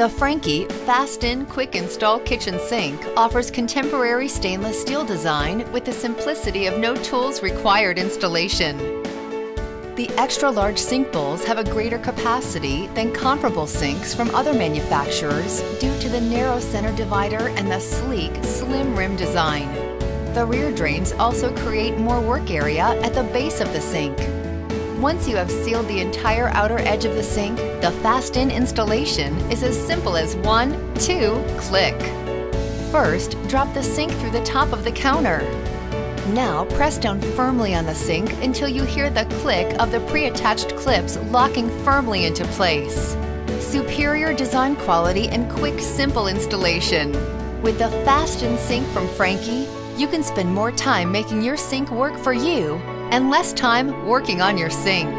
The Franke fast-in, quick-install kitchen sink offers contemporary stainless steel design with the simplicity of no tools required installation. The extra-large sink bowls have a greater capacity than comparable sinks from other manufacturers due to the narrow center divider and the sleek, slim rim design. The rear drains also create more work area at the base of the sink. Once you have sealed the entire outer edge of the sink, the fast-in installation is as simple as 1, 2, click. First, drop the sink through the top of the counter. Now press down firmly on the sink until you hear the click of the pre-attached clips locking firmly into place. Superior design quality and quick, simple installation. With the fast-in sink from Franke, you can spend more time making your sink work for you and less time working on your sink.